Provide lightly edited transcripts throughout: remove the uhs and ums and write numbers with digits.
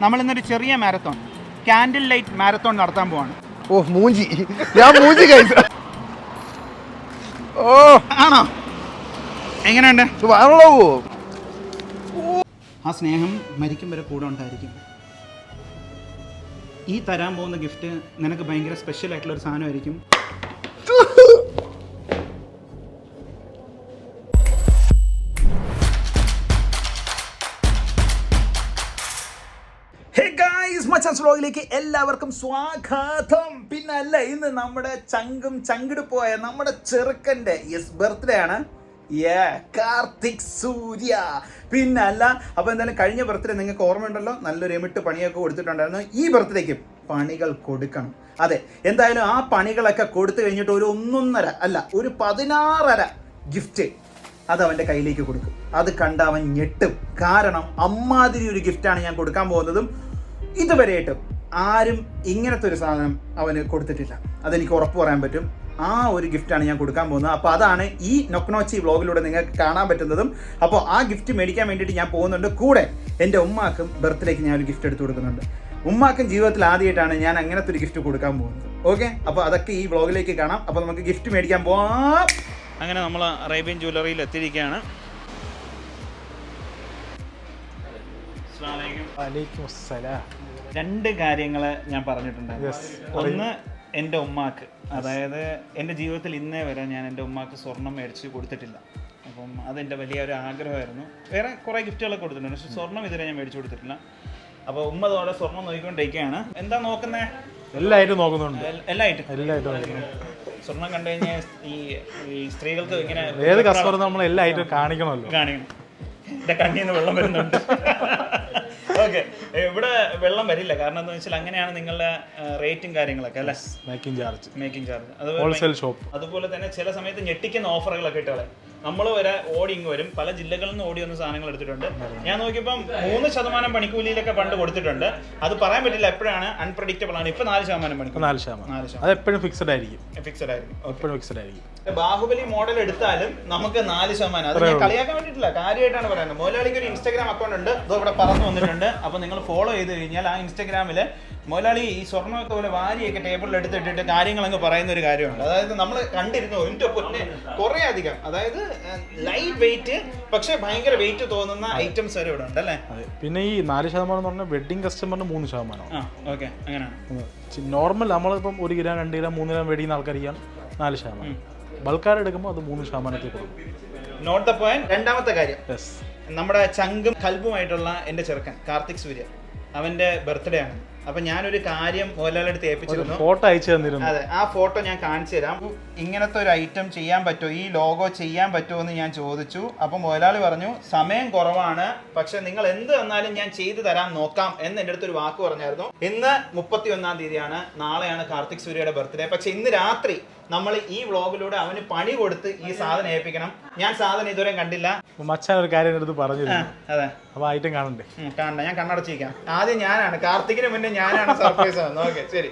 നമ്മളിന്നൊരു ചെറിയ marathon, candle light marathon നടത്താൻ പോവാണ്. ഓ മൂഞ്ചി, ഞാൻ മൂഞ്ചി കഴിച്ചു. ഓ ആണോ? എങ്ങനെയുണ്ട്? ആ സ്നേഹം മരിക്കും വരെ കൂടെ ഉണ്ടായിരിക്കും. ഈ തരാൻ പോകുന്ന ഗിഫ്റ്റ് നിനക്ക് ഭയങ്കര സ്പെഷ്യൽ ആയിട്ടുള്ള ഒരു സാധനമായിരിക്കും. ഹേ ഗായ്സ്, മച്ചാൻസ് വ്ലോഗിലേക്ക് എല്ലാവർക്കും സ്വാഗതം. പിന്നല്ല, ഇന്ന് നമ്മുടെ ചങ്കിടുപോയ നമ്മുടെ ചെറുക്കൻ്റെ ബർത്ത്ഡേ ആണ്. കാർത്തിക് സൂര്യ. പിന്നല്ല, അപ്പോൾ എന്തായാലും കഴിഞ്ഞ ബർത്ത്ഡേ നിങ്ങൾക്ക് ഓർമ്മയുണ്ടല്ലോ, നല്ലൊരു എമിട്ട് പണിയൊക്കെ കൊടുത്തിട്ടുണ്ടായിരുന്നു. ഈ ബർത്ത്ഡേക്കും പണികൾ കൊടുക്കണം. അതെ, എന്തായാലും ആ പണികളൊക്കെ കൊടുത്തു കഴിഞ്ഞിട്ട് ഒരു 16.5 ഗിഫ്റ്റ് അത് അവൻ്റെ കയ്യിലേക്ക് കൊടുക്കും. അത് കണ്ട അവൻ ഞെട്ടും. കാരണം അമ്മാതിരി ഒരു ഗിഫ്റ്റാണ് ഞാൻ കൊടുക്കാൻ പോകുന്നതും. ഇതുവരെയായിട്ടും ആരും ഇങ്ങനത്തെ ഒരു സാധനം അവന് കൊടുത്തിട്ടില്ല, അതെനിക്ക് ഉറപ്പ് പറയാൻ പറ്റും. ആ ഒരു ഗിഫ്റ്റാണ് ഞാൻ കൊടുക്കാൻ പോകുന്നത്. അപ്പോൾ അതാണ് ഈ നൊക്നോച്ചി വ്ലോഗിലൂടെ നിങ്ങൾക്ക് കാണാൻ പറ്റുന്നതും. അപ്പോൾ ആ ഗിഫ്റ്റ് മേടിക്കാൻ വേണ്ടിയിട്ട് ഞാൻ പോകുന്നുണ്ട്. കൂടെ എൻ്റെ ഉമ്മാക്കും ബർത്ത്ഡേക്ക് ഞാൻ ഒരു ഗിഫ്റ്റ് എടുത്ത് കൊടുക്കുന്നുണ്ട്. ഉമ്മാക്കും ജീവിതത്തിൽ ആദ്യമായിട്ടാണ് ഞാൻ അങ്ങനത്തെ ഒരു ഗിഫ്റ്റ് കൊടുക്കാൻ പോകുന്നത്. ഓക്കെ, അപ്പോൾ അതൊക്കെ ഈ വ്ലോഗിലേക്ക് കാണാം. അപ്പോൾ നമുക്ക് ഗിഫ്റ്റ് മേടിക്കാൻ പോവാം. അങ്ങനെ നമ്മൾ അറേബ്യൻ ജ്വല്ലറിയിൽ എത്തിയിരിക്കുകയാണ്. രണ്ട് കാര്യങ്ങൾ ഞാൻ പറഞ്ഞിട്ടുണ്ടായിരുന്നു. ഒന്ന്, എൻ്റെ ഉമ്മാക്ക്, അതായത് എൻ്റെ ജീവിതത്തിൽ ഇന്നേ വരെ ഞാൻ എൻ്റെ ഉമ്മാക്ക് സ്വർണം മേടിച്ച് കൊടുത്തിട്ടില്ല. അപ്പം അതെൻ്റെ വലിയൊരു ആഗ്രഹമായിരുന്നു. വേറെ കുറേ ഗിഫ്റ്റുകളൊക്കെ കൊടുത്തിട്ടുണ്ട്, പക്ഷെ സ്വർണം ഇതുവരെ ഞാൻ മേടിച്ച് കൊടുത്തിട്ടില്ല. അപ്പോൾ ഉമ്മ അതോടെ സ്വർണം നോക്കിക്കൊണ്ടിരിക്കുകയാണ്. എന്താ നോക്കുന്നത്? എല്ലായിട്ടും നോക്കുന്നുണ്ട്. എല്ലായിട്ടും സ്വർണം കണ്ടു കഴിഞ്ഞാൽ ഈ സ്ത്രീകൾക്ക് ഇങ്ങനെ ഏത് കസ്റ്റമർ നമ്മൾ എല്ലായിട്ടും കാണിക്കണം. എൻ്റെ കണ്ണിൽ നിന്ന് വെള്ളം വരുന്നുണ്ട്. ഓക്കെ, ഇവിടെ വെള്ളം വരില്ല. കാരണം എന്താ വെച്ചാൽ അങ്ങനെയാണ് നിങ്ങളുടെ റേറ്റും കാര്യങ്ങളൊക്കെ അല്ലേ, മേക്കിംഗ് ചാർജ് ഹോൾസെയിൽ ഷോപ്പ്. അതുപോലെ തന്നെ ചില സമയത്ത് ഞെട്ടിക്കുന്ന ഓഫറുകളൊക്കെ ഇട്ടാളെ നമ്മൾ വരെ ഓടി ഇങ്ങ് വരും. പല ജില്ലകളിൽ നിന്ന് ഓടി വന്ന സാധനങ്ങൾ എടുത്തിട്ടുണ്ട്. ഞാൻ നോക്കിയപ്പം 3% പണിക്കൂലിയിലൊക്കെ പണ്ട് കൊടുത്തിട്ടുണ്ട്. അത് പറയാൻ പറ്റില്ല, എപ്പോഴാണ് അൺപ്രഡിക്റ്റബിൾ ആണ്. ഇപ്പൊ 4% പണിക്കൂലി, 4%. അത് എപ്പോഴും ഫിക്സഡ് ആയിരിക്കും. ബാഹുബലി മോഡൽ എടുത്താലും നമുക്ക് 4%. അത് ഞാൻ കളിയാക്കാൻ വേണ്ടിയിട്ടില്ല, കാര്യമായിട്ടാണ് പറയുന്നത്. മുതലാളിക്ക് ഒരു ഇൻസ്റ്റാഗ്രാം അക്കൗണ്ട് ഉണ്ട്, ഇത് ഇവിടെ പറഞ്ഞു വന്നിട്ടുണ്ട്. അപ്പൊ നിങ്ങൾ ഫോളോ ചെയ്ത് കഴിഞ്ഞാൽ ആ ഇൻസ്റ്റാഗ്രാമില് മുതലാളി ഈ സ്വർണ്ണമൊക്കെ പോലെ വാരിയൊക്കെ ടേബിളിൽ എടുത്തിട്ടിട്ട് കാര്യങ്ങളങ്ങ് പറയുന്ന ഒരു കാര്യമുണ്ട്. അതായത് നമ്മൾ കണ്ടിരുന്നു എൻ്റെ പൊന്നെ കുറേ അധികം, അതായത് ലൈറ്റ് വെയിറ്റ് പക്ഷെ ഭയങ്കര വെയിറ്റ് തോന്നുന്ന ഐറ്റംസ് വരെ ഇവിടെ ഉണ്ട് അല്ലേ. പിന്നെ ഈ 4% എന്ന് പറഞ്ഞാൽ വെഡിങ് കസ്റ്റമറിന് 3%. ഓക്കെ, അങ്ങനെയാണ്. നോർമൽ നമ്മളിപ്പം 1 ഗ്രാം 2 ഗ്രാം 3 ഗ്രാം മേടിക്കുന്ന ആൾക്കാരിക്കാൻ 4%. ബൾക്കാർ എടുക്കുമ്പോൾ അത് 3% കൊടുക്കും. Note the point. രണ്ടാമത്തെ കാര്യം, നമ്മുടെ ചങ്കും കൽബുമായിട്ടുള്ള എൻ്റെ ചെറുക്കൻ കാർത്തിക് സൂര്യ, അവൻ്റെ ബർത്ത്ഡേ ആണ്. അപ്പൊ ഞാനൊരു കാര്യം മുതലാളിയെടുത്ത് ഏൽപ്പിച്ചിരുന്നു, ഫോട്ടോ അയച്ചു തന്നിരുന്നു. അതെ, ആ ഫോട്ടോ ഞാൻ കാണിച്ചു തരാം. ഇങ്ങനത്തെ ഒരു ഐറ്റം ചെയ്യാൻ പറ്റുമോ, ഈ ലോഗോ ചെയ്യാൻ പറ്റുമോ എന്ന് ഞാൻ ചോദിച്ചു. അപ്പൊ മുതലാളി പറഞ്ഞു സമയം കുറവാണ്, പക്ഷെ നിങ്ങൾ എന്ത് തന്നാലും ഞാൻ ചെയ്തു തരാൻ നോക്കാം എന്ന് എൻ്റെ അടുത്തൊരു വാക്ക് പറഞ്ഞായിരുന്നു. ഇന്ന് 31-ാം തീയതിയാണ്, നാളെയാണ് കാർത്തിക് സൂര്യയുടെ ബർത്ത്ഡേ. പക്ഷെ ഇന്ന് രാത്രി നമ്മൾ ഈ വ്ളോഗിലൂടെ അവന് പണി കൊടുത്ത് ഈ സാധനം ഏൽപ്പിക്കണം. ഞാൻ സാധനം ഇതുവരെ കണ്ടില്ല. മച്ചാൻ ഒരു കാര്യം എടുത്ത് പറഞ്ഞു. അതെ, അപ്പൊ ഐറ്റം കാണണ്ടേ? കാണണ്ട, ഞാൻ കണ്ണടച്ചിരിക്കാം. ആദ്യം ഞാനാണ്, കാർത്തികിന് മുന്നേ ഞാനാണ് സർപ്രൈസ് ആണ്. ഓക്കെ, ശരി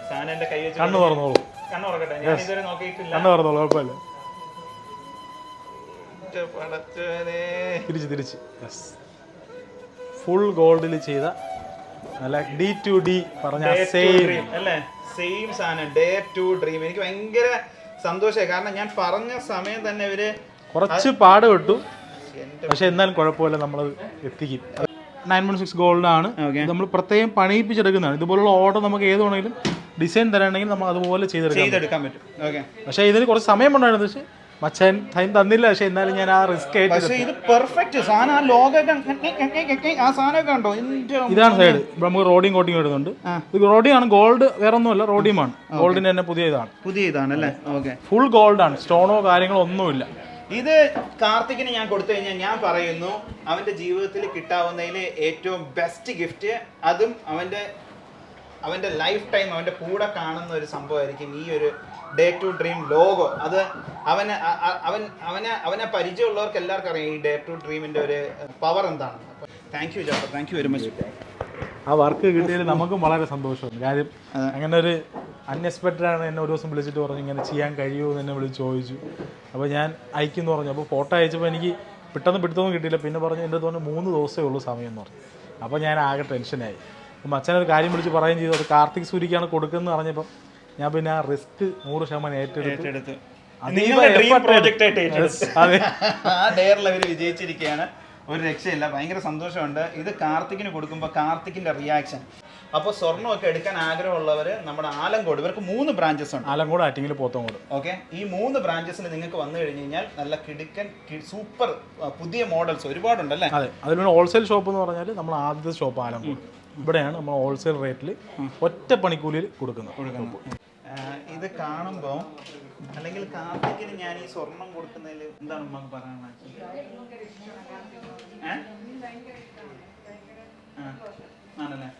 സാധനം എന്റെ കൈ വെച്ച് കണ്ണു തുറന്നോളൂ. കണ്ണു തുറക്കട്ടെ, ഞാൻ ഇതുവരെ നോക്കിയിട്ടില്ല. കണ്ണു തുറന്നോളൂ, കുഴപ്പമില്ല. തിരിച്ച് ഫുൾ ഗോൾഡിൽ ചെയ്ത നല്ല D2D പറഞ്ഞ സെയിം സാധനം, ഡേ ടു ഡ്രീം. എനിക്ക് ഭയങ്കര സന്തോഷമായി, കാരണം ഞാൻ പറഞ്ഞ സമയം തന്നെ ഇവര് കുറച്ച് പാടുപെട്ടു, പക്ഷെ എന്നാലും കുഴപ്പമില്ല, നമ്മൾ എത്തിക്കും. 916 ഗോൾഡാണ് നമ്മൾ പ്രത്യേകം പണിയിപ്പിച്ചെടുക്കുന്നതാണ്. ഇതുപോലുള്ള ഓർഡർ നമുക്ക് ഏത് വേണമെങ്കിലും ഡിസൈൻ തരാണെങ്കിൽ നമ്മൾ അതുപോലെ ചെയ്തെടുക്കാൻ പറ്റും. പക്ഷേ ഇതിന് കുറച്ച് സമയം ഉണ്ടായിരുന്നു, പക്ഷേ മച്ചാൻ ടൈം തന്നില്ല. പക്ഷെ എന്നാലും ഞാൻ ആ റിസ്ക് ആയിട്ട് ഇത് പെർഫെക്റ്റ് സാധനം. ആ ലോഗോ ആ സാധനമൊക്കെ ഉണ്ടോ? ഇതാണ് സൈഡ്. നമുക്ക് റോഡിയം കോട്ടിങ് വരുന്നുണ്ട്. ഇത് റോഡിയം ആണ്, ഗോൾഡ് വേറെ ഒന്നുമല്ല, റോഡിയമാണ്. ഗോൾഡിന്റെ തന്നെ പുതിയ ഇതാണ് അല്ലേ? ഓക്കെ, ഫുൾ ഗോൾഡ് ആണ്, സ്റ്റോണോ കാര്യങ്ങളോ ഒന്നുമില്ല. ഇത് കാർത്തികിന് ഞാൻ കൊടുത്തു കഴിഞ്ഞാൽ ഞാൻ പറയുന്നു അവന്റെ ജീവിതത്തിൽ കിട്ടാവുന്നതിൽ ഏറ്റവും ബെസ്റ്റ് ഗിഫ്റ്റ്. അതും അവന്റെ ലൈഫ് ടൈം അവന്റെ കൂടെ കാണുന്ന ഒരു സംഭവമായിരിക്കും ഈ ഒരു ഡേ ടു ഡ്രീം ലോഗോ. അത് അവനെ പരിചയമുള്ളവർക്ക് എല്ലാവർക്കും അറിയാം ഈ ഡേ ടു ഡ്രീമിന്റെ ഒരു പവർ എന്താണെന്ന്. Thank you Jafar, thank you very much. ആ വർക്ക് കിട്ടിയതിൽ നമുക്കും വളരെ സന്തോഷമുണ്ട്. കാര്യം അങ്ങനെ ഒരു അൺഎക്സ്പെക്റ്റഡ് ആണ്. എന്നെ ഒരു ദിവസം വിളിച്ചിട്ട് പറഞ്ഞു ഇങ്ങനെ ചെയ്യാൻ കഴിയുമോ എന്ന് എന്നെ വിളിച്ച് ചോദിച്ചു. അപ്പോൾ ഞാൻ അയക്കുമെന്ന് പറഞ്ഞു. അപ്പോൾ ഫോട്ടോ അയച്ചപ്പോൾ എനിക്ക് പെട്ടെന്ന് പിടുത്തമൊന്നും കിട്ടിയില്ല. പിന്നെ പറഞ്ഞു എൻ്റെ തോന്നുന്നു 3 ദിവസമേ ഉള്ളൂ സമയം എന്ന് പറഞ്ഞു. അപ്പോൾ ഞാൻ ആകെ ടെൻഷനായി. അപ്പം അച്ഛനൊരു കാര്യം വിളിച്ച് പറയുകയും ചെയ്തു, അത് കാർത്തിക് സൂര്യക്കാണ് കൊടുക്കുന്നത് പറഞ്ഞപ്പം ഞാൻ പിന്നെ ആ റിസ്ക് 100% ഏറ്റെടുത്ത് വിജയിച്ചിരിക്കുകയാണ്. ഒരു രക്ഷയില്ല, ഭയങ്കര സന്തോഷമുണ്ട്. ഇത് കാർത്തിക്കിന് കൊടുക്കുമ്പോൾ കാർത്തിക്കിന്റെ റിയാക്ഷൻ. അപ്പോൾ സ്വർണ്ണമൊക്കെ എടുക്കാൻ ആഗ്രഹമുള്ളവർ നമ്മുടെ ആലങ്കോട്, ഇവർക്ക് 3 ബ്രാഞ്ചസ് ഉണ്ട്. ആലങ്കോട്, ആറ്റിങ്ങൽ, പോത്തങ്കോട്. ഓക്കെ, ഈ 3 ബ്രാഞ്ചസിൽ നിങ്ങൾക്ക് വന്നു കഴിഞ്ഞ് കഴിഞ്ഞാൽ നല്ല കിടുക്കൻ സൂപ്പർ പുതിയ മോഡൽസ് ഒരുപാടുണ്ടല്ലേ? അതെ, അതിലൂടെ ഹോൾസെയിൽ ഷോപ്പ് എന്ന് പറഞ്ഞാൽ നമ്മൾ ആദ്യത്തെ ഷോപ്പ് ആലങ്കോട്. ഇവിടെയാണ് നമ്മൾ ഹോൾസെയിൽ റേറ്റിൽ ഒറ്റ പണിക്കൂലിയിൽ കൊടുക്കുന്നത്. ഇത് കാണുമ്പോൾ അല്ലെങ്കിൽ കാർത്തിക്കിന് ഞാൻ ഈ സ്വർണം കൊടുക്കുന്നതിൽ എന്താണ് നമുക്ക് പറയാനുള്ളത്? ആണല്ലേ?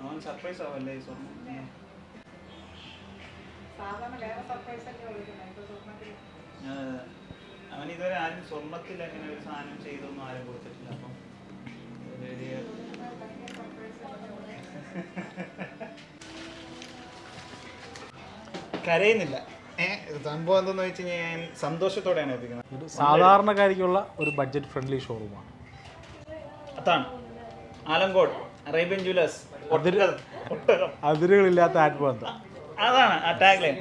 അവൻ സർപ്രൈസ് ആവല്ലേ ഈ സ്വർണം? അവൻ ഇതുവരെ ആരും സ്വർണത്തിൽ അങ്ങനെ ഒരു സാധനം ചെയ്തൊന്നും ആരും കൊടുത്തിട്ടില്ല. അപ്പം കരയുന്നില്ല. സംഭവം എന്തെന്ന് വെച്ച് കഴിഞ്ഞാൽ ഞാൻ സന്തോഷത്തോടെയാണ് എത്തിക്കുന്നത്. സാധാരണക്കാരിക്കുള്ള ഒരു ബഡ്ജറ്റ് ഫ്രണ്ട്ലി ഷോറൂമാണ്. അതാണ് ആലങ്കോട് അറേബ്യൻ ജ്വല്ലേഴ്സ്. അതിരുകളില്ലാത്ത ആത്മബന്ധം, അതാണ് ആ ടാഗ് ലൈൻ.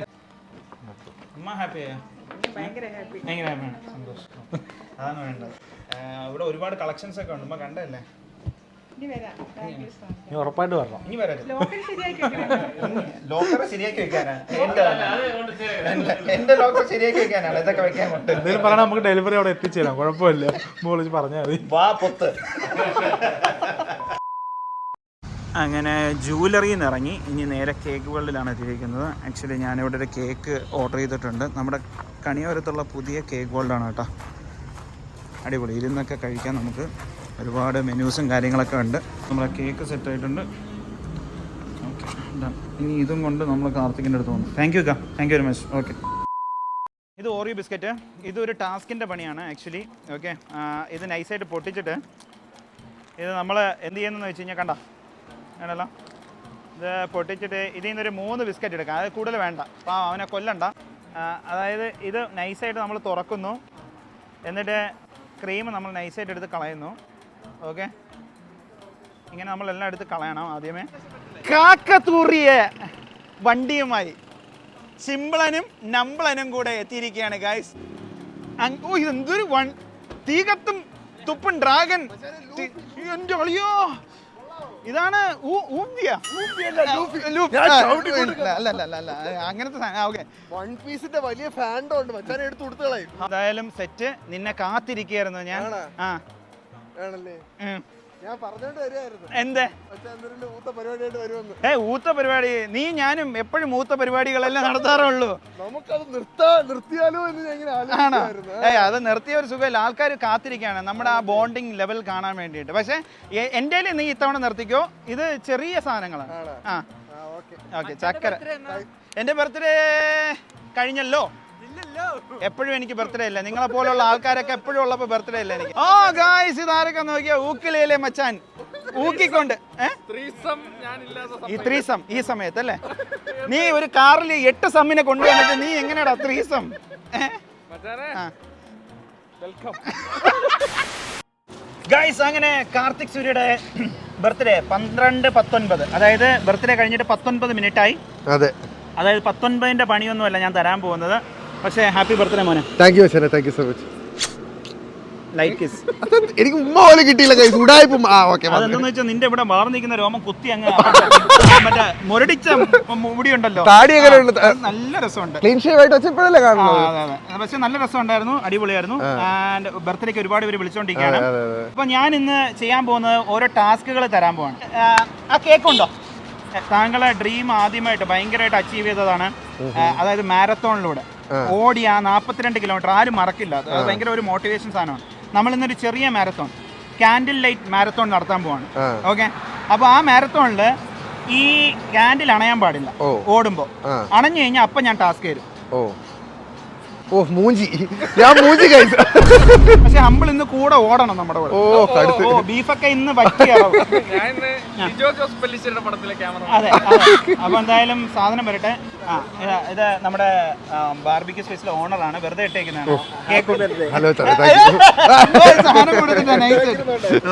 അമ്മ ഹാപ്പിയാ? ഭയങ്കര ഹാപ്പി. ഭയങ്കര ഹാപ്പിയാണ്, സന്തോഷം. അതാണ് വേണ്ടത്. ഇവിടെ ഒരുപാട് കളക്ഷൻസ് ഒക്കെ ഉണ്ട്. അമ്മ കണ്ടല്ലേ? ഇനി വരാം. നീ ഉറപ്പായിട്ട് വരണം. ഇനി വരാം. ലോക്കൽ ശരിയാക്കി വെക്കണം. ലോക്കർ ശരിയാക്കി വെക്കാനാണ് എന്റെ ലോക്കർ ശരിയാക്കി വെക്കാനാണ് ഇതൊക്കെ വെക്കാൻ കൊണ്ട്. എന്തെങ്കിലും പറഞ്ഞാൽ നമുക്ക് ഡെലിവറി അവിടെ എത്തിച്ചേരാം, കുഴപ്പമില്ല. വിളിച്ച് പറഞ്ഞാൽ മതി. വാ പൊത്ത്. അങ്ങനെ ജൂവലറിയിൽ നിന്ന് ഇറങ്ങി ഇനി നേരെ കേക്ക് വേൾഡിലാണ് എത്തിയിരിക്കുന്നത്. ആക്ച്വലി ഞാനിവിടെ ഒരു കേക്ക് ഓർഡർ ചെയ്തിട്ടുണ്ട്. നമ്മുടെ കണിയോരത്തുള്ള പുതിയ കേക്ക് വേൾഡാണ് കേട്ടോ. അടിപൊളി, ഇരുന്നൊക്കെ കഴിക്കാൻ നമുക്ക് ഒരുപാട് മെനൂസും കാര്യങ്ങളൊക്കെ ഉണ്ട്. നമ്മളെ കേക്ക് സെറ്റ് ആയിട്ടുണ്ട്. ഓക്കെ, ഇനി ഇതും കൊണ്ട് നമ്മൾ കാർത്തികിൻ്റെ അടുത്ത് പോകുന്നു. Thank you thank you very much. Okay, ഇത് ഓറിയോ ബിസ്ക്കറ്റ്. ഇതൊരു ടാസ്കിൻ്റെ പണിയാണ് ആക്ച്വലി. ഓക്കെ, ഇത് നൈസായിട്ട് പൊട്ടിച്ചിട്ട് ഇത് നമ്മൾ എന്ത് ചെയ്യുന്നതെന്ന് വെച്ച് കഴിഞ്ഞാൽ ആണല്ലോ, ഇത് പൊട്ടിച്ചിട്ട് ഇതിൽ നിന്നൊരു 3 ബിസ്ക്കറ്റ് എടുക്കാം. അത് കൂടുതൽ വേണ്ട, അപ്പോൾ അവനെ കൊല്ലണ്ട. അതായത് ഇത് നൈസായിട്ട് നമ്മൾ തുറക്കുന്നു, എന്നിട്ട് ക്രീം നമ്മൾ നൈസായിട്ട് എടുത്ത് കളയുന്നു. ഓക്കെ, ഇങ്ങനെ നമ്മളെല്ലാം എടുത്ത് കളയണം. ആദ്യമേ കാക്കത്തൂറിയ വണ്ടിയുമായി സിംബിളനും നമ്പിളനും കൂടെ എത്തിയിരിക്കുകയാണ് ഗൈസ്. ഓ, ഇതെന്തൊരു തീ കത്തും തുപ്പൻ ഡ്രാഗൺ. എൻ്റെ കളിയോ, ഇതാണ് അങ്ങനത്തെ സാധനം. ഓക്കെ, വൺ പീസിന്റെ വലിയ ഫാൻഡോ ഉണ്ട്, മച്ചാനെ എടുത്ത് കൊടുത്തളായി. എന്തായാലും സെറ്റ്. നിന്നെ കാത്തിരിക്കുകയായിരുന്നു ഞാൻ. ആണല്ലേ, ഞാൻ പറഞ്ഞോണ്ട് വരുമായിരുന്നു. എന്തേ ഊത്ത പരിപാടിയായിട്ട് വരുമെന്ന്. ഊത്ത പരിപാടി? നീ ഞാനും എപ്പോഴും ഊത്ത പരിപാടികളെല്ലാം നടത്താറുള്ളൂ. നമുക്കത് നിർത്തിയാലോ എന്ന് ഞാൻ ഇങ്ങനെ ആണോ? ആലോചിക്കുവായിരുന്നു. അത് നിർത്തിയ ഒരു സുഖമില്ല. ആൾക്കാർ കാത്തിരിക്കുകയാണ് നമ്മുടെ ആ ബോണ്ടിങ് ലെവൽ കാണാൻ വേണ്ടിയിട്ട്. പക്ഷെ എൻ്റെ നീ ഇത്തവണ നിർത്തിക്കോ. ഇത് ചെറിയ സാധനങ്ങളാണ്. ഓക്കെ, ചക്കര. എൻ്റെ ബർത്ത്ഡേ കഴിഞ്ഞല്ലോ. എപ്പോഴും എനിക്ക് ബർത്ത്ഡേ ഇല്ല. നിങ്ങളെ പോലുള്ള ആൾക്കാരൊക്കെ എപ്പോഴും ഉള്ളപ്പോൾ ബർത്ത്ഡേ ഇല്ല എനിക്ക്. ഗായ്സ്, ഇതാരൊക്കെ നോക്കിയാ ഊക്കിലയിലെ മച്ചാൻ ഊക്കിക്കൊണ്ട് ഈ ത്രീസം ഈ സമയത്ത് അല്ലേ? നീ ഒരു കാറിൽ 8 സമ്മിനെ കൊണ്ടുവന്നിട്ട് നീ എങ്ങനെയാടാ ത്രീസം? ഗായ്സ്, അങ്ങനെ കാർത്തിക് സൂര്യയുടെ ബർത്ത്ഡേ 12-19, അതായത് ബർത്ത്ഡേ കഴിഞ്ഞിട്ട് 19 മിനിറ്റായി. അതെ, അതായത് 19ന്റെ പണിയൊന്നുമല്ല ഞാൻ തരാൻ പോകുന്നത്. പക്ഷേ ഹാപ്പി ബർത്ത്ഡേ മോനെ. താങ്ക് യു അച്ഛനെ, thank you so much. Like kiss. എനിക്ക് ഉമ്മ പോലും കിട്ടിയില്ല കൈ ഉടായ്പും. അതെന്താന്ന് വെച്ചാൽ നിന്റെ ഇവിടെ വളർന്നിരിക്കുന്ന രോമം കുത്തി അങ്ങ് മറ്റേ മുരടിച്ച മുടി ഉണ്ടല്ലോ, താടി എങ്ങനെയുണ്ട്? നല്ല രസമുണ്ട്. ക്ലീൻ ഷേവ് ആയിട്ട് വെച്ചപ്പോഴല്ലേ കാണുന്നത്. പക്ഷെ നല്ല രസമുണ്ടായിരുന്നു, അടിപൊളിയായിരുന്നു. ആൻഡ് ബർത്ത്ഡേക്ക് ഒരുപാട് പേര് വിളിച്ചോണ്ടിരിക്കുകയാണ്. അപ്പൊ ഞാൻ ഇന്ന് ചെയ്യാൻ പോകുന്നത് ഓരോ ടാസ്കുകൾ തരാൻ പോവാണ്. ആ കേക്ക് ഉണ്ടോ? താങ്കളെ ഡ്രീം ആദ്യമായിട്ട് ഭയങ്കരമായിട്ട് അച്ചീവ് ചെയ്തതാണ്. അതായത് മാരത്തോണിലൂടെ ഓടി ആ 42 കിലോമീറ്റർ ആരും മറക്കില്ല. അത് ഭയങ്കര ഒരു മോട്ടിവേഷൻ സാധനമാണ്. നമ്മൾ ഇന്നൊരു ചെറിയ മാരത്തോൺ, കാൻഡിൽ ലൈറ്റ് മാരത്തോൺ നടത്താൻ പോവാണ്. ഓക്കെ, അപ്പോൾ ആ മാരത്തോണിൽ ഈ ക്യാൻഡിൽ അണയാൻ പാടില്ല. ഓടുമ്പോൾ അണഞ്ഞു കഴിഞ്ഞാൽ അപ്പം ഞാൻ ടാസ്ക് തരും. ഓ മൂഞ്ചി, ഞാൻ മൂഞ്ചി കഴിച്ചു. പക്ഷെ ഹമ്പിൾ ഇന്ന് കൂടെ ഓടണം നമ്മുടെ കൂടെ. ഓ കടുത്ത്. ഓ ബീഫൊക്കെ ഇന്ന് പറ്റിയ അതെ. അപ്പൊ എന്തായാലും സാധനം വരട്ടെ. ആ ഇത് നമ്മുടെ ബാർബിക്യൂ സ്പേസിലെ ഓണറാണ്, വെറുതെ ഇട്ടേക്കുന്നതാണ്. ഹലോ സാറേ, താങ്ക് യു. സാധനം കൊടുത്തിട്ട്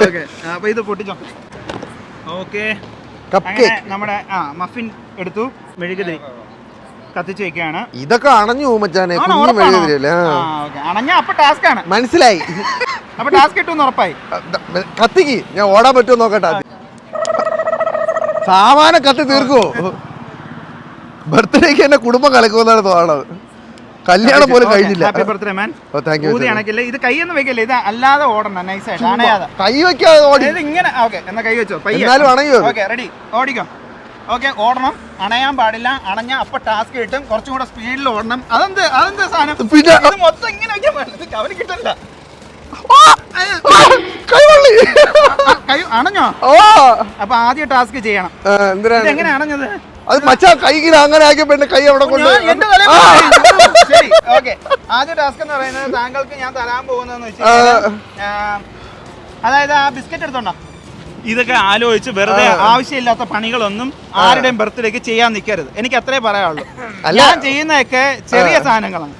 ഓക്കെ. അപ്പൊ ഇത് പൊട്ടിച്ചോ. ഓക്കെ, കപ്പ് അങ്ങനെ കേക്ക്. നമ്മുടെ മഫിൻ എടുത്തു, മെഴുകുതിരി കത്തിച്ച് വെക്കുകയാണ്. ഇതൊക്കെ അണഞ്ഞു പോകും മച്ചാനെ, ആണോ? കുഞ്ഞു ഉറപ്പാണോ? മെഴുകുതിരിയല്ലേ? ഓക്കെ, അണഞ്ഞ അപ്പൊ ടാസ്ക് ആണ്. മനസ്സിലായി. അപ്പൊ ടാസ്ക് കിട്ടുമെന്ന് ഉറപ്പായി. കത്തിക്ക്, ഞാൻ ഓടാൻ പറ്റുമോ നോക്കട്ടെ. സാമാനം കത്തി തീർക്കുവോ? ബർത്ത്ഡേക്ക് എന്നെ കുടുംബം കളക്കുമെന്നാണ് തോന്നണത്. കല്യാണം പോലും കഴിഞ്ഞില്ല. Happy birthday man. Oh thank you. ഊതി അണക്കില്ല, ഇത് കൈയൊന്നും വെക്കല്ലേ, ഇത് അല്ലാതെ ഓടണം നൈസായിട്ട്, അണയാതെ. കൈ വെക്കാതെ ഓടി. ഇത് ഇങ്ങനെ. ഓക്കെ, എന്നാ കൈ വെച്ചോ പയ്യെ. എന്നാലും അണയോ? ഓക്കെ, റെഡി, ഓടിക്കോ. ഓക്കെ, ഓടണം, അണയാൻ പാടില്ല. അണഞ്ഞ അപ്പൊ ടാസ്ക് കിട്ടും, കുറച്ചും കൂടെ സ്പീഡിൽ ഓടണം. അതെന്ത് സാധനം? പിന്നെ ഇത് മൊത്തം ഇങ്ങനെ വെക്കാൻ പാടില്ല, ഇത് അവന് കിട്ടില്ല. കൈവള്ളി. കൈ അണഞ്ഞോ? ഓ അപ്പൊ ആദ്യം ടാസ്ക് ചെയ്യണം. എന്തിനാണ് എങ്ങനെ അണഞ്ഞത്? അത് മച്ചാ കൈകിന് അങ്ങനെ ആക്കിയപ്പോ എന്റെ കൈ അവിടെ കൊണ്ട്. എന്റെ തലയിൽ ശരി. ഓക്കെ, ആദ്യ ടാസ്ക് എന്ന് പറയുന്നത് താങ്കൾക്ക് ഞാൻ തരാൻ പോകുന്നതെന്ന് വെച്ചാൽ, അതായത് ആ ബിസ്ക്കറ്റ് എടുത്തോണ്ടോ. ഇതൊക്കെ ആലോചിച്ച് വെറുതെ ആവശ്യമില്ലാത്ത പണികളൊന്നും ആരുടെയും ബർത്ത്ഡേക്ക് ചെയ്യാൻ നിൽക്കരുത്. എനിക്ക് അത്രേ പറയാനുള്ളൂ. ഞാൻ ചെയ്യുന്നതൊക്കെ ചെറിയ സാധനങ്ങളാണ്.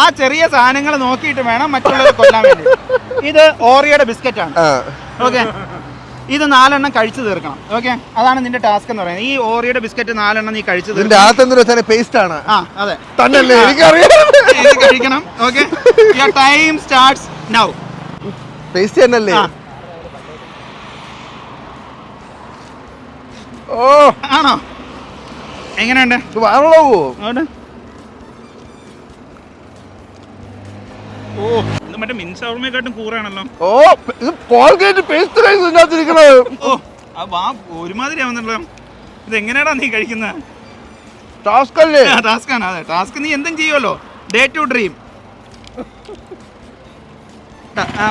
ആ ചെറിയ സാധനങ്ങൾ നോക്കിയിട്ട് വേണം മറ്റുള്ളവരെ കൊല്ലാൻ വേണ്ടി. ഇത് ഓറിയോയുടെ ബിസ്ക്കറ്റ് ആണ്. ഓക്കെ, ഇത് 4 എണ്ണം കഴിച്ചു തീർക്കണം. ഓക്കെ, അതാണ് നിന്റെ ടാസ്ക് എന്ന് പറയുന്നത്. ഈ ഓറിയോയുടെ ബിസ്ക്കറ്റ് 4 എണ്ണം നീ കഴിച്ചു തീർക്കണം. പേസ്റ്റ് ആണ്. ആ അതെ, തന്നല്ലേ, എനിക്കറിയാം. ഇത് കഴിക്കണം. Okay, your time starts now. Paste തന്നല്ലേ? ഓ ആണോ? എങ്ങനെയുണ്ട്? വാങ്ങണോ? ഓ, ഇത് മറ്റേ മിൻസ് ഷവർമയെക്കാട്ടും കൂറാണല്ലോ. ഓ ഇത് കോൾഗേറ്റ് പേസ്റ്റ് കഴിച്ചിരിക്കണത്. ഓ ഒരുമാതിരി ആവുന്നല്ലോ. ഇത് എങ്ങനെയാടാ നീ കഴിക്കുന്നത്? ടാസ്ക് അല്ലേ? ടാസ്ക് ആണ്. അതെ, ടാസ്ക് നീ എന്തും ചെയ്യുമല്ലോ. Day to dream.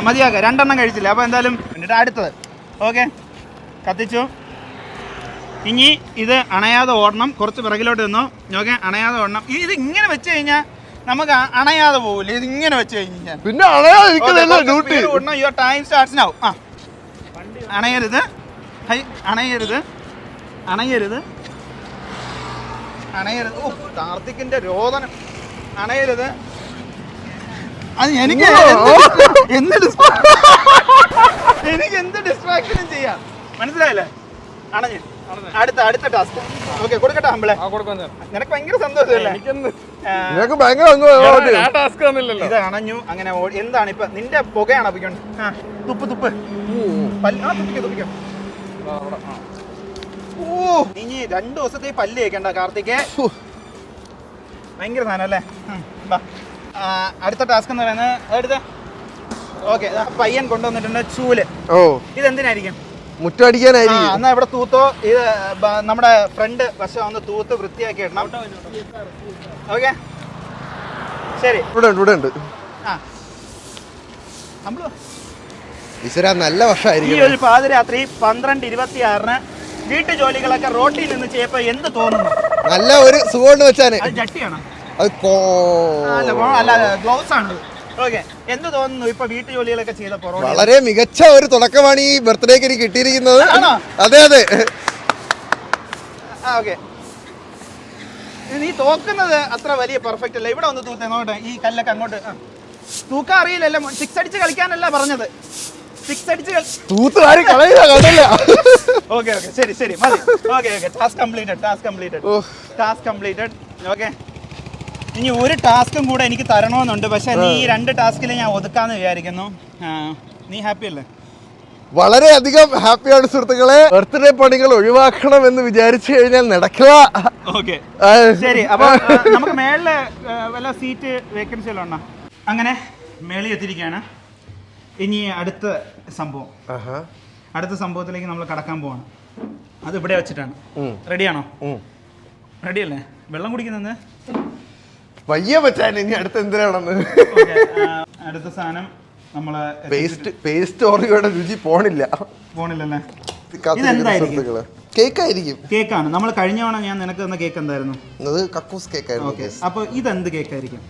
മതിയാക്ക, 2 എണ്ണം കഴിച്ചില്ല. അപ്പൊ എന്തായാലും എന്നിട്ട് അടുത്തത്. ഓക്കെ, കത്തിച്ചു. ഇനി ഇത് അണയാതെ ഓടണം, കുറച്ച് പിറകിലോട്ട് നിന്നോ. ഓക്കെ, അണയാതെ ഓടണം. ഇത് ഇങ്ങനെ വെച്ച് കഴിഞ്ഞാൽ നമുക്ക് അണയാതെ പോകില്ല. ഇത് ഇങ്ങനെ വെച്ച് കഴിഞ്ഞാൽ പിന്നെ അണയാതിരിക്കുന്നതല്ലേ ഡ്യൂട്ടി. ഓടണം. Your time starts now. അണയരുത്, അണയരുത്, അണയരുത്, അണയരുത്. ഓ, കാർത്തിക്കിന്റെ രോദനം. അണയരുത്. അത് എനിക്ക് എന്ത് ഡിസ്ട്രാക്ഷനും ചെയ്യാം. മനസ്സിലായില്ലേ? അണഞ്ഞ് അടുത്ത ടാസ്ക്. ഓക്കെ, കൊടുക്കട്ടെ ഹമ്പിളെ. നിനക്ക് ഭയങ്കര സന്തോഷമല്ലേ? ഇത് അണഞ്ഞു. അങ്ങനെ എന്താണ് ഇപ്പൊ നിന്റെ പുകയാണ് അപ്പിക്കൊണ്ട്. തുപ്പ് തുപ്പിക്കോ. ഓ, ഇനി 2 ദിവസത്തെ പല്ല് കേൾക്കണ്ട കാർത്തികേ. ഭയങ്കര സാധനം അല്ലേ? അടുത്ത ടാസ്ക് എന്ന് പറയുന്നത് അതെടുത്ത. ഓക്കെ, പയ്യൻ കൊണ്ടുവന്നിട്ടുണ്ട് ചൂല്. ഓ, ഇതെന്തിനായിരിക്കും? മുറ്റടിക്കാനായിരിക്കും. എന്നാ ഇവിടെ തൂത്തോ. ഇത് നമ്മുടെ ഫ്രണ്ട് വശം ഒന്ന് തൂത്ത് വൃത്തിയാക്കി ഇടണം. ഓക്കെ, ശരി. ഇവിടെ ഉണ്ട്. ഈശ്വര, നല്ല ഈ വർഷമായിരിക്കും. ഒരു പാതിരാത്രി 12:26 വീട്ടു ജോലികളൊക്കെ റോട്ടിൽ നിന്ന് ചെയ്യപ്പോ എന്ത് തോന്നുന്നു? നല്ല ഒരു സുഖമുണ്ട് വെച്ചാന്. അത് ജട്ടിയാണോ? അത് അല്ല, ഗ്ലൗസ് ആണ്. ഓക്കെ, എന്ത് തോന്നുന്നു ഇപ്പൊ വീട്ടു ജോലികളൊക്കെ ചെയ്തപ്പോ? വളരെ മികച്ച ഒരു തുടക്കമാണ് ഈ ബർത്ത്ഡേക്ക് എനിക്ക് കിട്ടിയിരിക്കുന്നത്. അതെ. ഓക്കെ, നീ തോക്കുന്നത് അത്ര വലിയ പെർഫെക്റ്റ് അല്ല. ഇവിടെ ഒന്ന് തൂത്തേ നോട്ടെ. ഈ കല്ലൊക്കെ അങ്ങോട്ട് തൂക്കാൻ അറിയില്ലല്ലോ. 6 അടിച്ച് കളിക്കാനല്ല പറഞ്ഞത്. 6 അടിച്ച് തൂത്തുകാരി കളയുക കണ്ടല്ല. ഓക്കെ, ശരി മതി. Okay, task completed. ഓക്കെ, ഇനി ഒരു ടാസ്കും കൂടെ എനിക്ക് തരണമെന്നുണ്ട്. പക്ഷെ നീ ഈ 2 ടാസ്കിൽ ഞാൻ ഒതുക്കാന്ന് വിചാരിക്കുന്നു. നീ ഹാപ്പി അല്ലേ? വളരെയധികം ഹാപ്പിയാണ് സുഹൃത്തുക്കളെ. ബർത്ത്ഡേ പണികൾ ഒഴിവാക്കണം എന്ന് വിചാരിച്ചു കഴിഞ്ഞാൽ നടക്കുക. ഓക്കെ, ശരി. അപ്പൊ നമുക്ക് മേളില് വല്ല സീറ്റ് വേക്കൻസി എല്ലാം ഉണ്ടോ? അങ്ങനെ മേളിൽ എത്തിയിരിക്കുകയാണ്. ഇനി അടുത്ത സംഭവത്തിലേക്ക് നമ്മൾ കടക്കാൻ പോവാണ്. അത് ഇവിടെ വെച്ചിട്ടാണ്. റെഡിയാണോ? റെഡിയല്ലേ? വെള്ളം കുടിക്കുന്നത് വയ്യ പറ്റാൻ. ഇനി അടുത്ത് എന്തിനാണെന്ന്. അടുത്ത സാധനം നമ്മളെ പേസ്റ്റ് ഓറിയോടെ രുചി പോണില്ലല്ലേ? കേക്കായിരിക്കും. കേക്കാണ്. നമ്മൾ കഴിഞ്ഞ തവണ ഞാൻ നിനക്ക് തന്ന കേക്ക് എന്തായിരുന്നു? അത് കക്കൂസ് കേക്കായിരുന്നു. അപ്പൊ ഇതെന്ത് കേക്കായിരിക്കും?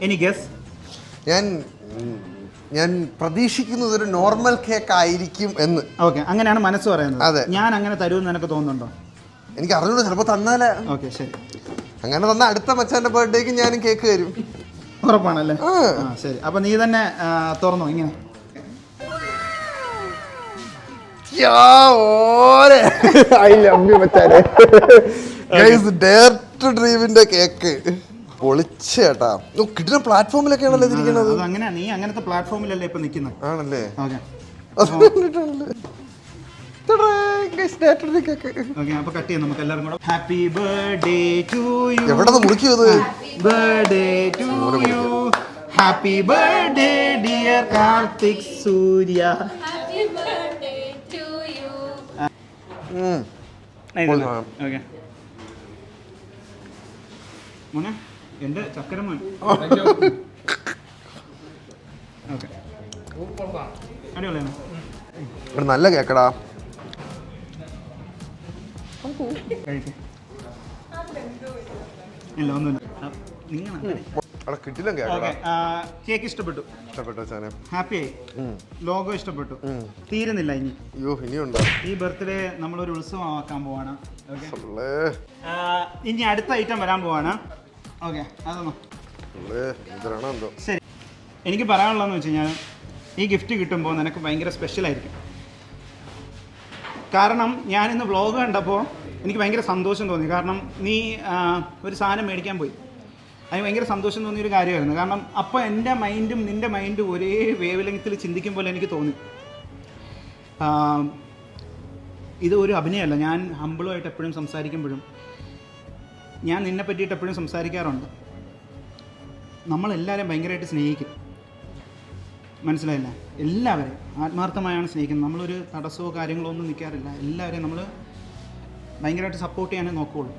Any guess? ഞാൻ പ്രതീക്ഷിക്കുന്നത് ഒരു നോർമൽ കേക്ക് ആയിരിക്കും എന്ന്. ഓക്കെ, അങ്ങനെയാണ് മനസ്സ് പറയുന്നത്. അതെ. ഞാൻ അങ്ങനെ തരുമെന്ന് നിനക്ക് തോന്നുന്നുണ്ടോ? എനിക്ക് അറിഞ്ഞൂടെ, ചിലപ്പോൾ തന്നാലേ. ഓക്കെ, ശരി. അങ്ങനെ തന്ന അടുത്ത മച്ചാന്റെ ബർത്ത്ഡേക്ക് ഞാനും കേക്ക് തരും. ഉറപ്പാണല്ലേ? ആ ശരി. അപ്പൊ നീ തന്നെ തുറന്നോ ഇങ്ങനെ. ഡ്രീമിന്റെ കേക്ക് പൊളിച്ച് കേട്ടാ. കിട്ടുന്ന പ്ലാറ്റ്ഫോമിലൊക്കെയാണല്ലോ ഇരിക്കുന്നത്. അങ്ങനെ നീ അങ്ങനത്തെ പ്ലാറ്റ്ഫോമിലല്ലേ ഇപ്പൊ നിൽക്കുന്നത്? ആണല്ലേ? ഓക്കെ, അപ്പൊ കട്ട് ചെയ്യാം നമുക്ക് എല്ലാവരും കൂടെ. Happy birthday to you. എവിടെ മുറിക്കുന്നത്? Birthday to you. Happy birthday dear Karthik Surya. Happy birthday to you. Okay മോനെ, എന്റെ ചക്കര മോൻ. ഓക്കെ, അടിപൊളിയാണ്. നല്ല കേക്കടാ. കഴിക്കും. ഇല്ല, ഒന്നുമില്ല. നിങ്ങൾ കിട്ടില്ല കേക്കടാ. കേക്ക് ഇഷ്ടപ്പെട്ടു. ഇഷ്ടപ്പെട്ടോ ചാനെ? ഹാപ്പിയായി. ലോഗോ ഇഷ്ടപ്പെട്ടു. തീരുന്നില്ല ഇനി. അയ്യോ, ഇനിയുണ്ടോ? ഈ ബർത്ത്ഡേ നമ്മളൊരു ഉത്സവമാക്കാൻ പോവാണ്. ഉള്ളേ. ഇനി അടുത്ത ഐറ്റം വരാൻ പോവാണ്. ഓക്കെ, അതൊന്നോ. എന്തിനാണോ എന്തോ. ശരി, എനിക്ക് പറയാനുള്ളതെന്ന് വെച്ച് കഴിഞ്ഞാൽ ഈ ഗിഫ്റ്റ് കിട്ടുമ്പോൾ നിനക്ക് ഭയങ്കര സ്പെഷ്യലായിരിക്കും. കാരണം ഞാനിന്ന് വ്ളോഗ് കണ്ടപ്പോൾ എനിക്ക് ഭയങ്കര സന്തോഷം തോന്നി. കാരണം നീ ഒരു സാധനം മേടിക്കാൻ പോയി, അതിന് ഭയങ്കര സന്തോഷം തോന്നിയൊരു കാര്യമായിരുന്നു. കാരണം അപ്പോൾ എൻ്റെ മൈൻഡും നിൻ്റെ മൈൻഡും ഒരേ വേവ് ലെങ്ത്തിൽ ചിന്തിക്കും പോലെ എനിക്ക് തോന്നി. ഇത് ഒരു അഭിനയമല്ല. ഞാൻ ഹമ്പിളുമായിട്ട് എപ്പോഴും സംസാരിക്കുമ്പോഴും ഞാൻ നിന്നെ പറ്റിയിട്ട് എപ്പോഴും സംസാരിക്കാറുണ്ട്. നമ്മളെല്ലാവരും ഭയങ്കരമായിട്ട് സ്നേഹിക്കും, മനസ്സിലായില്ല? എല്ലാവരും ആത്മാർത്ഥമായാണ് സ്നേഹിക്കുന്നത്. നമ്മളൊരു തടസ്സമോ കാര്യങ്ങളോ ഒന്നും നിൽക്കാറില്ല. എല്ലാവരെയും നമ്മൾ ഭയങ്കരമായിട്ട് സപ്പോർട്ട് ചെയ്യാനേ നോക്കുകയുള്ളൂ.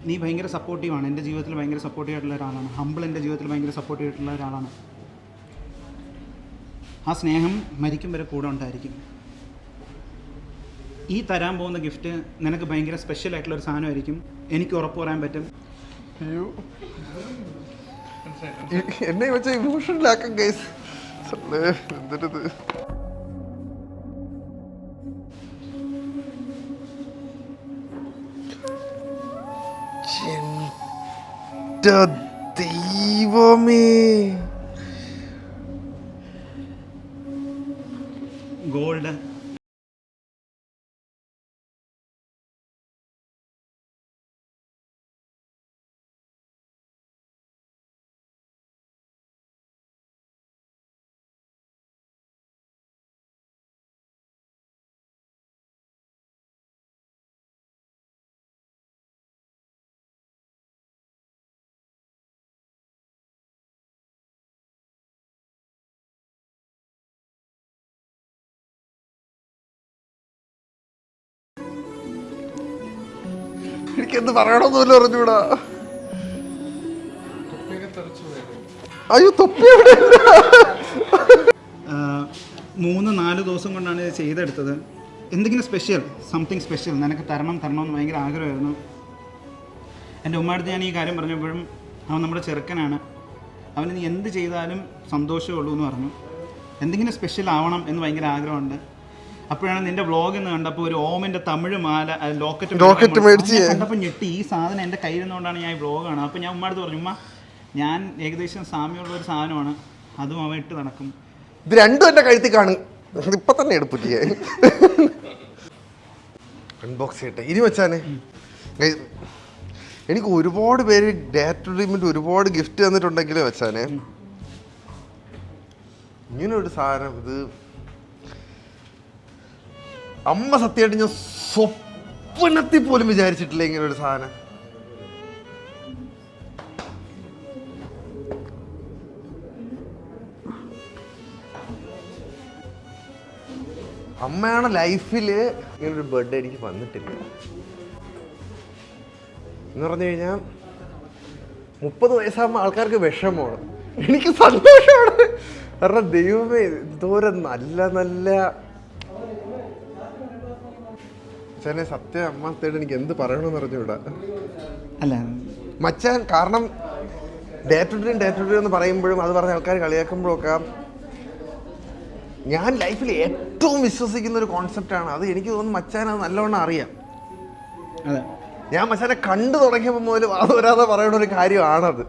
നീ ഭയങ്കര സപ്പോർട്ടീവാണ്. എൻ്റെ ജീവിതത്തിൽ ഭയങ്കര സപ്പോർട്ടീവായിട്ടുള്ള ഒരാളാണ്. ഹമ്പിൾ എൻ്റെ ജീവിതത്തിൽ ഭയങ്കര സപ്പോർട്ടീവായിട്ടുള്ള ഒരാളാണ്. ആ സ്നേഹം മരിക്കും വരെ കൂടെ ഉണ്ടായിരിക്കും. ഈ തരാൻ പോകുന്ന ഗിഫ്റ്റ് നിനക്ക് ഭയങ്കര സ്പെഷ്യൽ ആയിട്ടുള്ളൊരു സാധനമായിരിക്കും. എനിക്ക് ഉറപ്പ് പറയാൻ പറ്റും. എന്നെ വെച്ച ഇമോഷണലാക്കും ഗൈസ്. എന്തിനത്? ദൈവമേ, ഗോൾഡ് എനിക്കെന്ത് പറയണമെന്നില്ല, അറിഞ്ഞൂടാ. അയ്യോ, തൊപ്പി 3-4 ദിവസം കൊണ്ടാണ് ഇത് ചെയ്തെടുത്തത്. എന്തെങ്കിലും സ്പെഷ്യൽ, സംതിങ് സ്പെഷ്യൽ നിനക്ക് തരണമെന്ന് ഭയങ്കര ആഗ്രഹമായിരുന്നു. എൻ്റെ ഉമ്മടുത്ത് ഞാൻ ഈ കാര്യം പറഞ്ഞപ്പോഴും അവൻ നമ്മുടെ ചെറുക്കനാണ്, അവന് നീ എന്ത് ചെയ്താലും സന്തോഷമേ ഉള്ളൂ എന്ന് പറഞ്ഞു. എന്തെങ്കിലും സ്പെഷ്യൽ ആവണം എന്ന് ഭയങ്കര ആഗ്രഹമുണ്ട്. അപ്പോഴാണ് നിന്റെ വ്ളോഗ് എന്ന് കണ്ടപ്പോൾ ഒരു ഓമിൻ്റെ തമിഴ് മാല ലോക്കറ്റ് മേടിച്ച് കണ്ടപ്പോൾ ഞെട്ടി. ഈ സാധനം എൻ്റെ കയ്യിൽ നിന്നുകൊണ്ടാണ് ഞാൻ ഈ വ്ളോഗ് കാണുന്നത്. അപ്പോൾ ഞാൻ ഉമ്മടുത്ത് പറഞ്ഞു, ഉമ്മ ഞാൻ ഏകദേശം സാമ്യമുള്ള ഒരു സാധനമാണ്, അതും അവൻ ഇട്ട് നടക്കും. ഇത് രണ്ടും എൻ്റെ കഴുത്തിൽ കാണും. ഇപ്പൊ തന്നെ എടുപ്പില്ല. അൺബോക്സ് ചെയ്യട്ടെ ഇനി വെച്ചാനെ. എനിക്ക് ഒരുപാട് പേര് ഡേറ്റ് ഡ്രീമിൻ്റെ ഒരുപാട് ഗിഫ്റ്റ് തന്നിട്ടുണ്ടെങ്കിൽ വെച്ചാനെ, ഇങ്ങനെ ഒരു സാധനം ഇത് അമ്മ സത്യമായിട്ട് ഞാൻ സ്വപ്നത്തിൽ പോലും വിചാരിച്ചിട്ടില്ല ഇങ്ങനെ ഒരു സാധനം. അമ്മയാണ് ലൈഫിൽ ഇങ്ങനൊരു ബർത്ത്ഡേ എനിക്ക് വന്നിട്ടില്ല എന്ന് പറഞ്ഞു കഴിഞ്ഞാൽ. 30 വയസ്സാകുമ്പോൾ ആൾക്കാർക്ക് വിഷമമാണ്, എനിക്ക് സന്തോഷമാണ്. കാരണം ദൈവമേ, എന്തോരം നല്ല നല്ല ചേനെ സത്യം അമ്മത്തേട് എനിക്ക് എന്ത് പറയണമെന്ന് അറിഞ്ഞൂടാ. അല്ല മച്ചാൻ, കാരണം ഡേ ടു ഡേ എന്ന് പറയുമ്പോഴും അത് പറഞ്ഞ ആൾക്കാർ കളിയാക്കുമ്പോഴൊക്കെ ഞാൻ ലൈഫിൽ ഏറ്റവും വിശ്വസിക്കുന്ന ഒരു കോൺസെപ്റ്റാണ് അത്. എനിക്ക് തോന്നുന്നു മച്ചാൻ അത് നല്ലവണ്ണം അറിയാം. അതെ, ഞാൻ മച്ചാനെ കണ്ടു തുടങ്ങിയപ്പോൾ മുതൽ വാദവരാതെ പറയുന്ന ഒരു കാര്യമാണത്.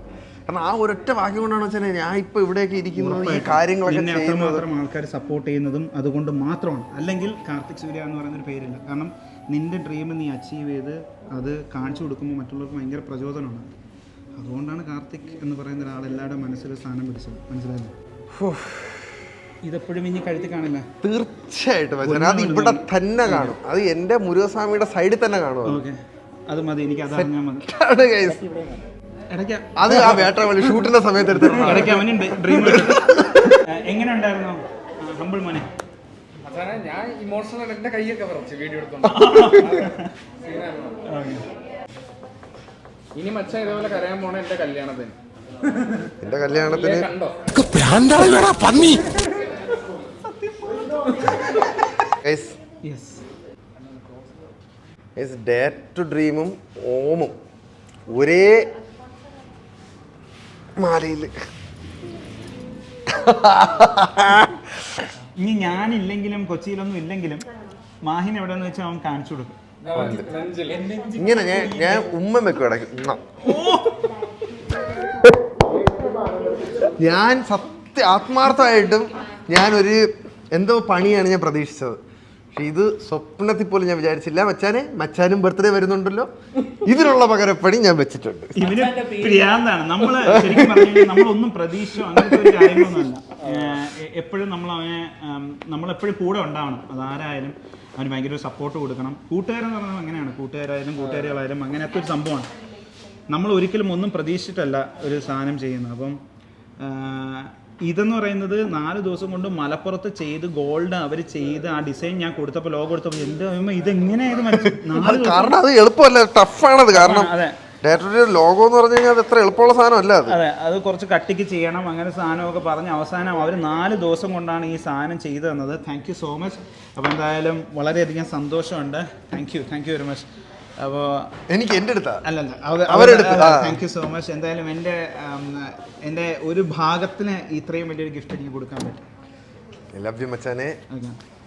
കാരണം ആ ഒരൊറ്റ വാക്യം കൊണ്ടാണ് വെച്ചാൽ ഞാൻ ഇപ്പോൾ ഇവിടെയൊക്കെ ഇരിക്കുന്നത്, ഈ കാര്യങ്ങളൊക്കെ ചെയ്യുന്നത്. ആൾക്കാർ സപ്പോർട്ട് ചെയ്യുന്നതും അതുകൊണ്ട് മാത്രമാണ്. അല്ലെങ്കിൽ കാർത്തിക് സൂര്യ എന്ന് പറയുന്നൊരു പേരില്ല. കാരണം നിന്റെ ഡ്രീം നീ അച്ചീവ് ചെയ്ത് അത് കാണിച്ചു കൊടുക്കുമ്പോൾ മറ്റുള്ളവർക്ക് ഭയങ്കര പ്രചോദനമാണ്. അതുകൊണ്ടാണ് കാർത്തിക് എന്ന് പറയുന്ന ഒരാൾ എല്ലാവരുടെയും മനസ്സിൽ സ്ഥാനം പിടിച്ചത്. മനസ്സിലായില്ലേ? ഇതെപ്പോഴും ഇനി കഴുത്തി കാണില്ല. തീർച്ചയായിട്ടും അത് ഇവിടെ തന്നെ കാണും. അത് എൻ്റെ മുരുകസ്വാമിയുടെ സൈഡിൽ തന്നെ കാണും. ഓക്കെ, അത് മതി, എനിക്ക് അത് അറിഞ്ഞാൽ മതി. അത് ആ വേട്ട വഴി ഷൂട്ടിന്റെ സമയത്ത് ഇടയ്ക്ക് അവനുണ്ട് ഡ്രീം. എങ്ങനെ ഉണ്ടായിരുന്നു ഹമ്പിൾ മോനെ? ഞാൻ ഇമോഷണൽ എന്റെ കൈയൊക്കെ വിറച്ചു വീഡിയോ എടുത്തോണ്ട്. ഇനി മച്ചാ ഇതേപോലെ കരയാൻ പോണ എന്റെ കല്യാണത്തിന്. എന്റെ കല്യാണത്തിന് കണ്ടോ ഡേ ടു ഡ്രീമും ഓമും ഒരേ മാലയില്. ഇനി ഞാനില്ലെങ്കിലും കൊച്ചിയിലൊന്നും ഇല്ലെങ്കിലും മാഹിൻ എവിടെയെന്ന് വെച്ചാൽ അവൻ കാണിച്ചു കൊടുക്കും. ഇങ്ങനെ ഞാൻ ഉമ്മ വെക്കും ഇടയ്ക്ക്. ഞാൻ ആത്മാർത്ഥമായിട്ടും ഞാനൊരു എന്തോ പണിയാണ് ഞാൻ പ്രതീക്ഷിച്ചത്. പക്ഷെ ഇത് സ്വപ്നത്തിൽ പോലും ഞാൻ വിചാരിച്ചില്ല. മച്ചാനും ബർത്ത്ഡേ വരുന്നുണ്ടല്ലോ, ഇതിനുള്ള പകരപ്പണി ഞാൻ വെച്ചിട്ടുണ്ട്. ഇവന് പ്രിയാന്താണ്. നമ്മള് ശരിക്കും പറഞ്ഞു നമ്മളൊന്നും പ്രതീക്ഷിച്ചോ അങ്ങനത്തെ ഒരു കാര്യങ്ങളൊന്നുമല്ല. എപ്പോഴും നമ്മളെപ്പോഴും കൂടെ ഉണ്ടാവണം. അതാരായാലും അവന് ഭയങ്കര ഒരു സപ്പോർട്ട് കൊടുക്കണം. കൂട്ടുകാരെന്ന് പറഞ്ഞാൽ അങ്ങനെയാണ്. കൂട്ടുകാരായാലും കൂട്ടുകാരികളായാലും അങ്ങനത്തെ ഒരു സംഭവമാണ്. നമ്മൾ ഒരിക്കലും ഒന്നും പ്രതീക്ഷിച്ചിട്ടല്ല ഒരു സാധനം ചെയ്യുന്നത്. അപ്പം ഇതെന്ന് പറയുന്നത് 4 ദിവസം കൊണ്ട് മലപ്പുറത്ത് ചെയ്ത് ഗോൾഡ് അവർ ചെയ്ത് ആ ഡിസൈൻ ഞാൻ കൊടുത്തപ്പോൾ ലോഗോ കൊടുത്തപ്പോൾ എൻ്റെ ഇതെങ്ങനെയായത് കാരണം അത് എളുപ്പമല്ല, ടഫാണത്. കാരണം ലോഗോ എന്ന് പറഞ്ഞു കഴിഞ്ഞാൽ അത് എത്ര എളുപ്പമുള്ള സാധനമല്ല അത്. അതെ, അത് കുറച്ച് കട്ടിക്ക് ചെയ്യണം, അങ്ങനെ സാധനമൊക്കെ പറഞ്ഞ് അവസാനം അവർ 4 ദിവസം കൊണ്ടാണ് ഈ സാധനം ചെയ്തു തന്നത്. Thank you so much. അപ്പോൾ എന്തായാലും വളരെയധികം സന്തോഷമുണ്ട്. Thank you very much. അപ്പോൾ എനിക്ക് എൻ്റെ അടുത്താ അവരെടുത്ത് താങ്ക് യു സോ മച്ച്. എന്തായാലും എൻ്റെ ഒരു ഭാഗത്തിന് ഇത്രയും വലിയൊരു ഗിഫ്റ്റ് എനിക്ക് കൊടുക്കാൻ പറ്റും. ലവ് യു മച്ചാനെ.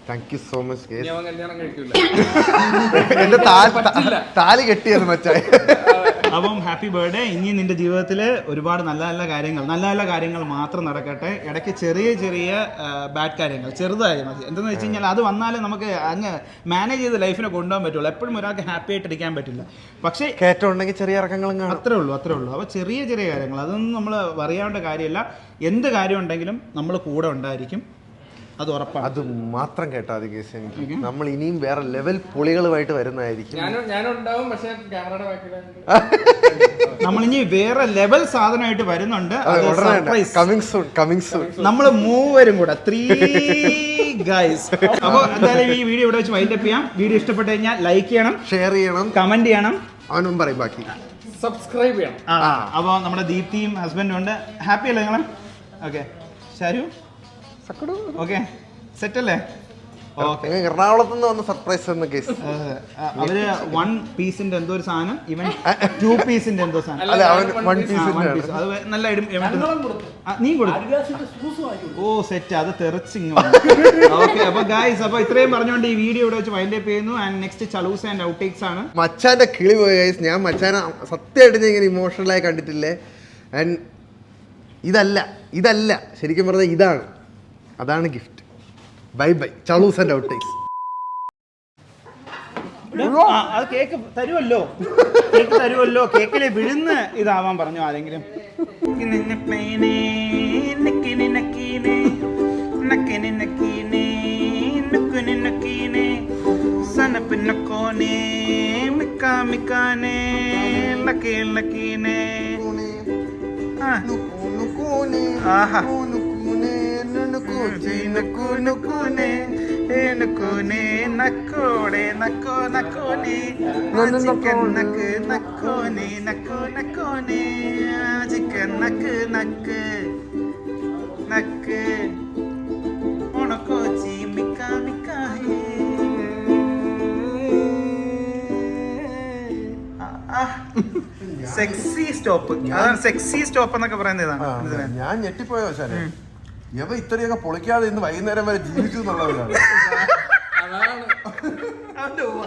Thank you so much. കല്യാണം കഴിക്കൂല, എന്റെ താലി കെട്ടിയത് മച്ചാൻ. അപ്പം ഹാപ്പി ബർത്ത്ഡേ. ഇനി നിന്റെ ജീവിതത്തിൽ ഒരുപാട് നല്ല നല്ല കാര്യങ്ങൾ മാത്രം നടക്കട്ടെ. ഇടയ്ക്ക് ചെറിയ ബാഡ് കാര്യങ്ങൾ ചെറുതായി മതി. എന്തെന്ന് വെച്ച് കഴിഞ്ഞാൽ അത് വന്നാലേ നമുക്ക് അങ്ങ് മാനേജ് ചെയ്ത് ലൈഫിനെ കൊണ്ടുപോകാൻ പറ്റുള്ളൂ. എപ്പോഴും ഒരാൾക്ക് ഹാപ്പി ആയിട്ട് ഇരിക്കാൻ പറ്റില്ല. പക്ഷേ കയറ്റം ഉണ്ടെങ്കിൽ ചെറിയ ഇറക്കങ്ങളും കാണും. അത്രേ ഉള്ളൂ. അപ്പോൾ ചെറിയ കാര്യങ്ങൾ അതൊന്നും നമ്മൾ അറിയാവേണ്ട കാര്യമല്ല. എന്ത് കാര്യം ഉണ്ടെങ്കിലും നമ്മൾ കൂടെ ഉണ്ടായിരിക്കും, അത് ഉറപ്പാണ്. അത് മാത്രം കേട്ടാ മതി കേസ്. എനിക്ക് നമ്മൾ ഇനിയും വേറെ ലെവൽ പൊളികളുമായിട്ട് വരുന്നതായിരിക്കും. നമ്മളിനി വേറെ ലെവൽ സാധനമായിട്ട് വരുന്നുണ്ട്. നമ്മൾ മൂവരും കൂടെ 3 ഗൈസ്. അപ്പോൾ എന്തായാലും ഈ വീഡിയോ ഇവിടെ വെച്ച് വൈൻഡ് അപ്പ് ചെയ്യാം. വീഡിയോ ഇഷ്ടപ്പെട്ട് കഴിഞ്ഞാൽ ലൈക്ക് ചെയ്യണം, ഷെയർ ചെയ്യണം, കമന്റ് ചെയ്യണം. അവനും പറയും ബാക്കി സബ്സ്ക്രൈബ് ചെയ്യണം. അപ്പോൾ നമ്മുടെ ദീപ്തിയും ഹസ്ബൻഡും ഉണ്ട്. ഹാപ്പി അല്ലേ നിങ്ങൾ? ഓക്കെ ശരു ഓക്കെ സെറ്റ് അല്ലേ? എറണാകുളത്ത് നിന്ന് വന്ന സർപ്രൈസ് എന്ന കേസ്. അവര് 1 പീസിന്റെ എന്തോ ഒരു സാധനം, ഇവൻ 2 പീസിന്റെ എന്തോ സാധനം. അത് നല്ല നീ കൊടുത്തു. ഓ സെറ്റ്, അത് തെറിച്ചിങ്. ഓക്കെ അപ്പൊ ഗൈസ്, അപ്പൊ ഇത്രയും പറഞ്ഞുകൊണ്ട് ഈ വീഡിയോ ഇവിടെ വെച്ച് വൈൻഡ് അപ്പ് ചെയ്യുന്നു. ആൻഡ് നെക്സ്റ്റ് ചലൂസ് ആൻഡ് ഔട്ടേക്സ് ആണ്. മച്ചാന്റെ കിളി പോയി ഗൈസ്. ഞാൻ മച്ചാനെ സത്യമായിട്ട് ഞാൻ ഇങ്ങനെ ഇമോഷണലായി കണ്ടിട്ടില്ലേ. ആൻഡ് ഇതല്ല ശരിക്കും പറഞ്ഞാൽ അതാണ് ഗിഫ്റ്റ്. ബൈ ചളൂസ് ആൻഡ് ഔട്ടേക്സ്. അത് കേക്ക് തരുമല്ലോ, കേക്കില് വിഴുന്ന് ഇതാവാൻ പറഞ്ഞു ആരെങ്കിലും. നക്കോടെ നക്കോ നക്കോനെ ചിക്കൻ നക്ക് നക്കോനെ നക്കോ നക്കോനെ ചിക്കൻ നക്ക് നക്ക് നക്ക് ഉണക്കോച്ചി മിക്ക മിക്കാഹേ. Sexy stop. അതാണ് സെക്സി സ്റ്റോപ്പ് എന്നൊക്കെ പറയുന്നത് ഇതാണ്. ഇതിന്. ഞാൻ ഞെട്ടിപ്പോയ വെച്ചാല് ഇവ ഇത്രയൊക്കെ പൊളിക്കാതെ ഇന്ന് വൈകുന്നേരം വരെ ജീവിച്ചു എന്നുള്ളതാണ്. അതാണ് അവന്റെ വാ